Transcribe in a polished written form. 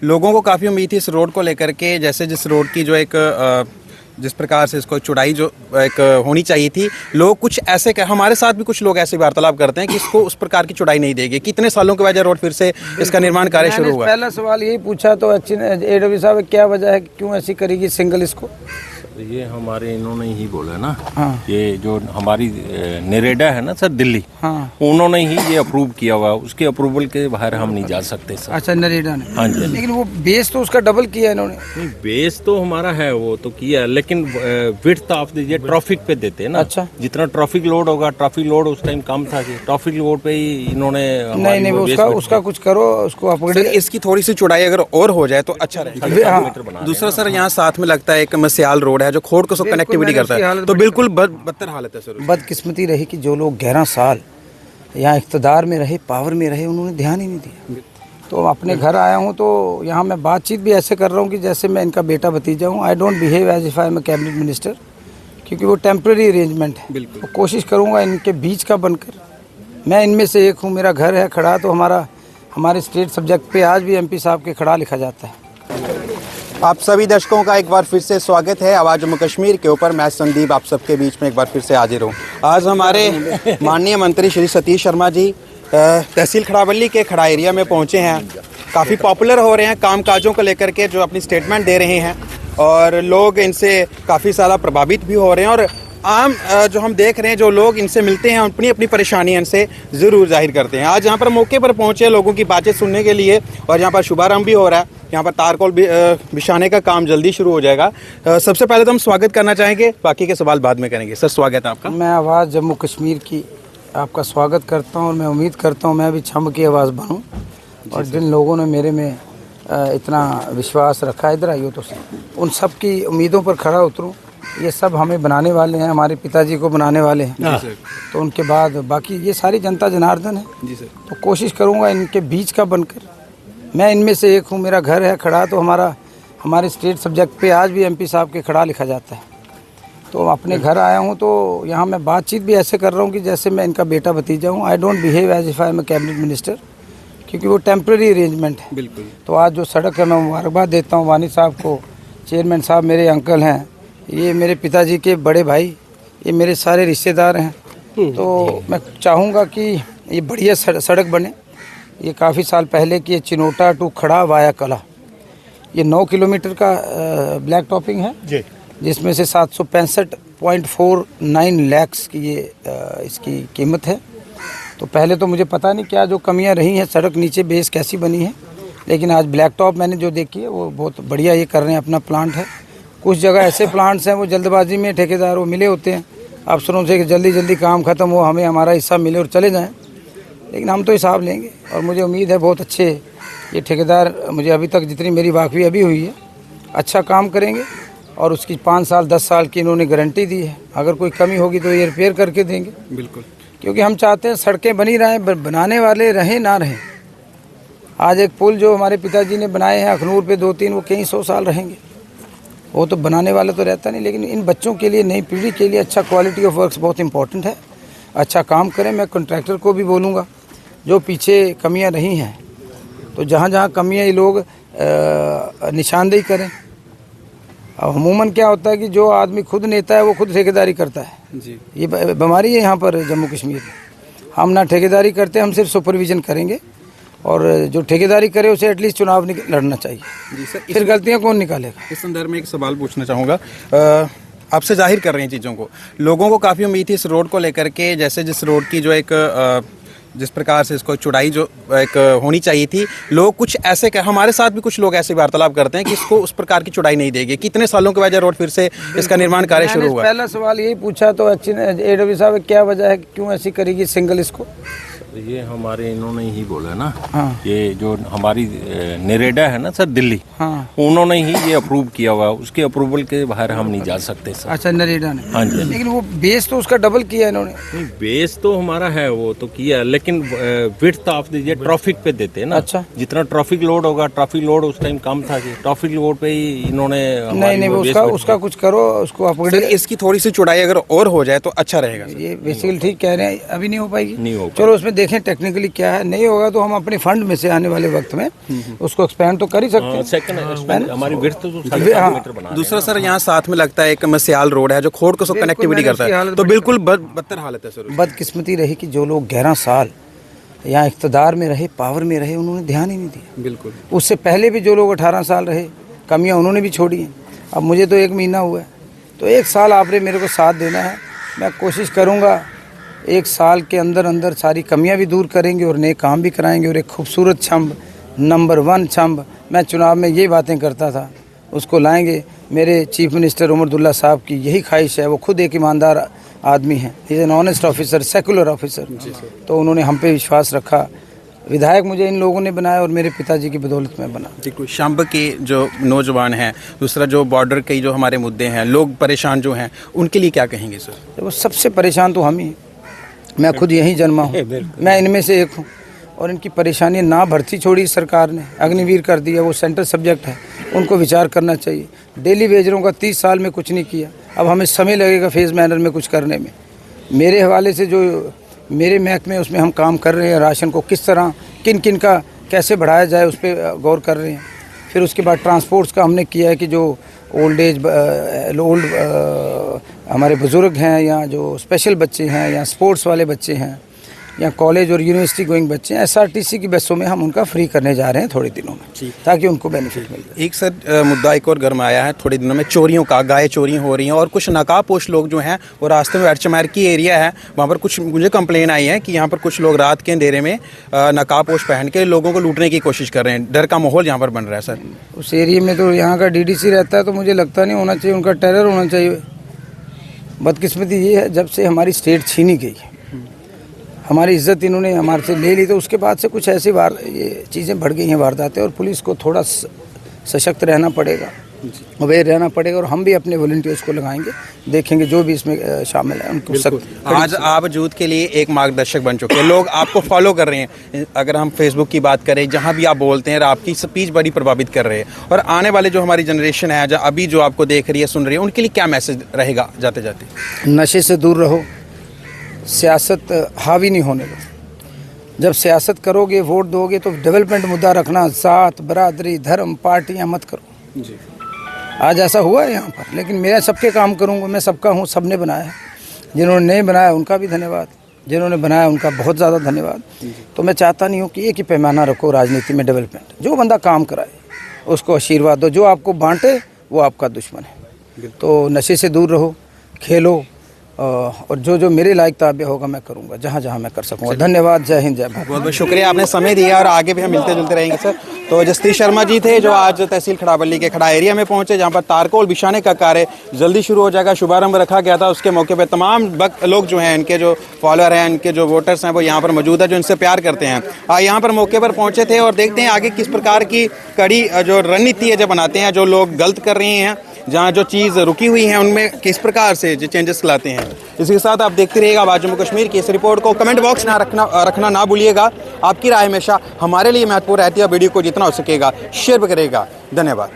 लोगों को काफ़ी उम्मीद थी इस रोड को लेकर के, जैसे जिस रोड की जो एक जिस प्रकार से इसको चौड़ाई जो एक होनी चाहिए थी, लोग कुछ ऐसे हमारे साथ भी कुछ लोग ऐसे वार्तालाप करते हैं कि इसको उस प्रकार की चौड़ाई नहीं देगी। कितने सालों के बाद रोड फिर से इसका निर्माण कार्य शुरू हुआ? पहला सवाल यही पूछा तो एडब्ल्यू साहब क्या वजह है, क्यों ऐसी करेगी सिंगल इसको? ये हमारे इन्होंने ही बोला ना। हाँ। ये जो हमारी नेरेडा है ना सर दिल्ली, हाँ। उन्होंने ही ये अप्रूव किया हुआ, उसके अप्रूवल के बाहर हम नहीं जा सकते सर। अच्छा, नरेडा ने? हाँ जी। लेकिन वो बेस तो उसका डबल किया इन्होंने। नहीं, बेस तो हमारा है वो तो किया, लेकिन विड्थ ऑफ ये ट्रैफिक पे देते हैं ना। अच्छा। जितना ट्रैफिक लोड होगा, ट्रैफिक लोड उस टाइम कम था, ट्रैफिक लोड पे ही इन्होंने नहीं उसका कुछ करो, उसको अपग्रेड। इसकी थोड़ी सी चौड़ाई अगर और हो जाए तो अच्छा रहेगा। दूसरा सर, यहाँ साथ में लगता है एक मस्याल रोड है जो खोड़ को कनेक्टिविटी करता है, तो बिल्कुल बदतर हालत है सर। बदकिस्मती रही कि जो लोग 11 साल यहाँ इक़्तिदार में रहे, पावर में रहे, उन्होंने ध्यान ही नहीं दिया। तो अपने घर आया हूँ तो यहाँ मैं बातचीत भी ऐसे कर रहा हूँ कि जैसे मैं इनका बेटा भतीजा हूँ। I don't behave as if I am a cabinet minister, क्योंकि वो टेम्प्रेरी अरेंजमेंट है। बिल्कुल। तो कोशिश करूँगा इनके बीच का बनकर, मैं इनमें से एक हूँ। मेरा घर है खड़ा, तो हमारे स्टेट सब्जेक्ट पे आज भी MP साहब के खड़ा लिखा जाता है। आप सभी दर्शकों का एक बार फिर से स्वागत है आवाज़ जम्मू कश्मीर के ऊपर। मैं संदीप आप सबके बीच में एक बार फिर से हाजिर हूँ। आज हमारे माननीय मंत्री श्री सतीश शर्मा जी तहसील खड़ावली के खड़ा एरिया में पहुँचे हैं। काफ़ी पॉपुलर हो रहे हैं काम काजों को लेकर के, जो अपनी स्टेटमेंट दे रहे हैं, और लोग इनसे काफ़ी ज़्यादा प्रभावित भी हो रहे हैं। और आम जो हम देख रहे हैं, जो लोग इनसे मिलते हैं अपनी अपनी परेशानियां इनसे ज़रूर जाहिर करते हैं। आज यहाँ पर मौके पर पहुँचे लोगों की बातें सुनने के लिए, और यहाँ पर शुभारंभ भी हो रहा है। यहाँ पर तारकोल बिछाने का काम जल्दी शुरू हो जाएगा। सबसे पहले तो हम स्वागत करना चाहेंगे, बाकी के सवाल बाद में करेंगे। सर, स्वागत है आपका। मैं आवाज़ जम्मू कश्मीर की आपका स्वागत करता हूँ, और मैं उम्मीद करता हूँ मैं भी छम्ब की आवाज़ बनूँ, और जिन लोगों ने मेरे में इतना विश्वास रखा है, इधर आइए तो उन सब की उम्मीदों पर खड़ा उतरूँ। ये सब हमें बनाने वाले हैं, हमारे पिताजी को बनाने वाले हैं। तो उनके बाद बाकी ये सारी जनता जनार्दन है। जी सर। तो कोशिश करूँगा इनके बीच का बनकर, मैं इनमें से एक हूँ। मेरा घर है खड़ा, तो हमारे स्टेट सब्जेक्ट पे आज भी MP साहब के खड़ा लिखा जाता है। तो अपने घर आया हूँ तो यहाँ मैं बातचीत भी ऐसे कर रहा हूँ कि जैसे मैं इनका बेटा भतीजा हूँ। I don't behave as if I am a cabinet minister, क्योंकि वो टेम्प्रेरी अरेंजमेंट है। बिल्कुल। तो आज जो सड़क है, मैं मुबारकबाद देता हूँ वानी साहब को, चेयरमैन साहब मेरे अंकल हैं, ये मेरे पिताजी के बड़े भाई, ये मेरे सारे रिश्तेदार हैं। तो मैं चाहूँगा कि ये बढ़िया सड़क बने। ये काफ़ी साल पहले की चिनोटा टू खड़ा वाया कला, ये 9 किलोमीटर का ब्लैक टॉपिंग है जी, जिसमें से 765.49 लाख की ये इसकी कीमत है। तो पहले तो मुझे पता नहीं क्या जो कमियां रही हैं, सड़क नीचे बेस कैसी बनी है, लेकिन आज ब्लैक टॉप मैंने जो देखी है वो बहुत बढ़िया ये कर रहे हैं। अपना प्लांट है, कुछ जगह ऐसे प्लांट्स हैं वो जल्दबाजी में ठेकेदार वो मिले होते हैं अफसरों से कि जल्दी जल्दी काम ख़त्म हो, हमें हमारा हिस्सा मिले और चले जाएं, लेकिन हम तो हिसाब लेंगे। और मुझे उम्मीद है बहुत अच्छे ये ठेकेदार, मुझे अभी तक जितनी मेरी वाकफी अभी हुई है, अच्छा काम करेंगे। और उसकी 5 साल 10 साल की इन्होंने गारंटी दी है। अगर कोई कमी होगी तो ये रिपेयर करके देंगे। बिल्कुल, क्योंकि हम चाहते हैं सड़कें बनी रहें, बनाने वाले रहें ना रहें। आज एक पुल जो हमारे पिताजी ने बनाए हैं अखनूर पे 2-3, वो कई 100 साल रहेंगे। वो तो बनाने वाला तो रहता नहीं, लेकिन इन बच्चों के लिए, नई पीढ़ी के लिए अच्छा क्वालिटी ऑफ वर्क्स बहुत इंपॉर्टेंट है। अच्छा काम करें। मैं कॉन्ट्रैक्टर को भी बोलूँगा, जो पीछे कमियां रही हैं, तो जहाँ जहाँ कमियां ये लोग निशानदेही करें। अब अमूमन क्या होता है कि जो आदमी खुद नेता है वो खुद ठेकेदारी करता है जी। ये बीमारी है यहाँ पर जम्मू कश्मीर में। हम ना ठेकेदारी करते, हम सिर्फ सुपरविजन करेंगे, और जो ठेकेदारी करे उसे एटलीस्ट चुनाव लड़ना चाहिए जी सर। फिर गलतियाँ कौन निकालेगा? इस संदर्भ में एक सवाल पूछना चाहूँगा। आपसे जाहिर कर रहे हैं चीज़ों को, लोगों को काफ़ी उम्मीद थी इस रोड को लेकर के, जैसे जिस रोड की जो एक जिस प्रकार से इसको चौड़ाई जो एक होनी चाहिए थी, लोग कुछ ऐसे हमारे साथ भी कुछ लोग ऐसे वार्तालाप करते हैं कि इसको उस प्रकार की चौड़ाई नहीं देगी। कितने सालों के बाद रोड फिर से इसका निर्माण कार्य शुरू हुआ? पहला सवाल यही पूछा तो एडब्ल्यू साहब क्या वजह है, क्यों ऐसी करेगी सिंगल इसको? ये हमारे इन्होंने ही बोला ना। हाँ। ये जो हमारी नेरेडा है ना सर दिल्ली, हाँ। उन्होंने ही ये अप्रूव किया हुआ, उसके अप्रूवल के बाहर हम नहीं जा सकते सर। अच्छा, नरेडा ने? हाँ जी। लेकिन वो बेस तो उसका डबल किया इन्होंने। नहीं, बेस तो हमारा है वो तो किया, लेकिन विड्थ ऑफ ये ट्रैफिक पे देते हैं ना। अच्छा। जितना ट्रैफिक लोड होगा, ट्रैफिक लोड उस टाइम कम था, ट्रैफिक लोड पे ही इन्होंने नहीं उसका कुछ करो, उसको अपग्रेड। इसकी थोड़ी सी चौड़ाई अगर और हो जाए तो अच्छा रहेगा। ये बेसिकली ठीक कह रहे हैं, अभी नहीं हो पाएगी। नहीं हो, चलो उसमें देखें टेक्निकली क्या है, नहीं होगा तो हम अपने फंड में से आने वाले वक्त में उसको एक्सपेंड तो कर ही सकते हैं। सेकंड हमारी विड्थ तो 7.5 मीटर बना। दूसरा सर, यहाँ साथ में लगता है एक मस्याल रोड है जो खोड़ को कनेक्टिविटी करता है, तो बिल्कुल बदतर हालत है सर। बदकिस्मती रही कि जो लोग 11 साल यहाँ इक़्तिदार में रहे, पावर में रहे, उन्होंने ध्यान ही नहीं दिया। बिल्कुल। उससे पहले भी जो लोग 18 साल रहे, कमियाँ उन्होंने भी छोड़ी हैं। अब मुझे तो 1 महीना हुआ है, तो 1 साल आपने मेरे को साथ देना है। मैं कोशिश करूँगा 1 साल के अंदर अंदर सारी कमियाँ भी दूर करेंगे और नए काम भी कराएंगे। और एक खूबसूरत छंब, नंबर 1 छंब, मैं चुनाव में ये बातें करता था, उसको लाएंगे। मेरे चीफ मिनिस्टर उमर अब्दुल्ला साहब की यही ख्वाहिश है। वो खुद एक ईमानदार आदमी है, is an honest officer, secular officer. तो उन्होंने हम पे विश्वास रखा। विधायक मुझे इन लोगों ने बनाया और मेरे पिताजी की बदौलत में बना। देखो, शांब के जो नौजवान हैं, दूसरा जो बॉर्डर के जो हमारे मुद्दे हैं, लोग परेशान जो हैं, उनके लिए क्या कहेंगे सर? वो सबसे परेशान तो हम ही हैं। मैं खुद यहीं जन्मा हूँ, मैं इनमें से एक हूँ। और इनकी परेशानी ना भर्ती छोड़ी सरकार ने, अग्निवीर कर दिया, वो सेंट्रल सब्जेक्ट है, उनको विचार करना चाहिए। डेली वेजरों का 30 साल में कुछ नहीं किया, अब हमें समय लगेगा फेज़ मैनर में कुछ करने में। मेरे हवाले से जो मेरे महकमे उसमें हम काम कर रहे हैं, राशन को किस तरह किन किन का कैसे बढ़ाया जाए उस पर गौर कर रहे हैं। फिर उसके बाद ट्रांसपोर्ट्स का हमने किया है कि जो ओल्ड हमारे बुज़ुर्ग हैं या जो स्पेशल बच्चे हैं या स्पोर्ट्स वाले बच्चे हैं या कॉलेज और यूनिवर्सिटी गोइंग बच्चे हैं, SRTC की बसों में हम उनका फ्री करने जा रहे हैं थोड़े दिनों में, ताकि उनको बेनिफिट मिल जाए। एक सर मुद्दा एक और गर्म आया है थोड़े दिनों में, चोरियों का। गाय चोरी हो रही हैं और कुछ नकाबपोश लोग जो हैं वो रास्ते में अर्चमार की एरिया है, वहाँ पर कुछ मुझे कंप्लेन आई है कि यहाँ पर कुछ लोग रात के अंधेरे में नकाबपोश पहन के लोगों को लूटने की कोशिश कर रहे हैं। डर का माहौल यहाँ पर बन रहा है सर। उस एरिया में तो यहाँ का DDC रहता है, तो मुझे लगता नहीं होना चाहिए, उनका टेरर होना चाहिए। बदकिस्मती ये है, जब से हमारी स्टेट छीनी गई, हमारी इज्जत इन्होंने हमारे से ले ली, तो उसके बाद से कुछ ऐसी ये चीज़ें बढ़ गई हैं वारदातें। और पुलिस को थोड़ा सशक्त रहना पड़ेगा, अवेयर रहना पड़ेगा। और हम भी अपने वॉलंटियर्स को लगाएंगे, देखेंगे जो भी इसमें शामिल है उनको सख्त। आज आप यूथ के लिए एक मार्गदर्शक बन चुके हैं, लोग आपको फॉलो कर रहे हैं। अगर हम फेसबुक की बात करें, जहाँ भी आप बोलते हैं, आपकी स्पीच बड़ी प्रभावित कर रहे हैं। और आने वाले जो हमारी जनरेशन है, अभी जो आपको देख रही है, सुन रही है, उनके लिए क्या मैसेज रहेगा जाते जाते? नशे से दूर रहो, सियासत हावी नहीं होने दो। जब सियासत करोगे, वोट दोगे, तो डेवलपमेंट मुद्दा रखना, ज़ात, बरादरी, धर्म, पार्टियां मत करो जी। आज ऐसा हुआ है यहाँ पर, लेकिन मैं सबके काम करूँगा, मैं सबका हूँ, सबने बनाया है। जिन्होंने नहीं बनाया उनका भी धन्यवाद, जिन्होंने बनाया उनका बहुत ज़्यादा धन्यवाद। तो मैं चाहता नहीं हूँ कि एक ही पैमाना रखो राजनीति में डेवलपमेंट। जो बंदा काम कराए उसको आशीर्वाद दो, जो आपको बांटे वो आपका दुश्मन है। तो नशे से दूर रहो, खेलो, और जो जो मेरे लायक ताबे होगा मैं करूंगा, जहाँ जहाँ मैं कर सकूंगा। धन्यवाद, जय हिंद, जय भारत। बहुत बहुत शुक्रिया, आपने समय दिया और आगे भी हम मिलते जुलते रहेंगे सर। तो जस्ती शर्मा जी थे जो आज तहसील खड़ाबल्ली के खड़ा एरिया में पहुंचे, जहां पर तारकोल बिछाने का कार्य जल्दी शुरू हो जाएगा, शुभारंभ रखा गया था। उसके मौके पर तमाम लोग जो हैं, इनके जो फॉलोअर हैं, इनके जो वोटर्स हैं, वो यहाँ पर मौजूद है, जो इनसे प्यार करते हैं। यहाँ पर मौके पर पहुंचे थे और देखते हैं आगे किस प्रकार की कड़ी जो रणनीति है जो बनाते हैं, जो लोग गलत कर रहे हैं, जहाँ जो चीज़ रुकी हुई है उनमें किस प्रकार से जो चेंजेस लाते हैं। इसी के साथ आप देखते रहिएगा आवाज़ जम्मू कश्मीर की इस रिपोर्ट को। कमेंट बॉक्स रखना ना भूलिएगा। आपकी राय हमेशा हमारे लिए महत्वपूर्ण रहती है। वीडियो को जितना हो सकेगा शेयर करेगा। धन्यवाद।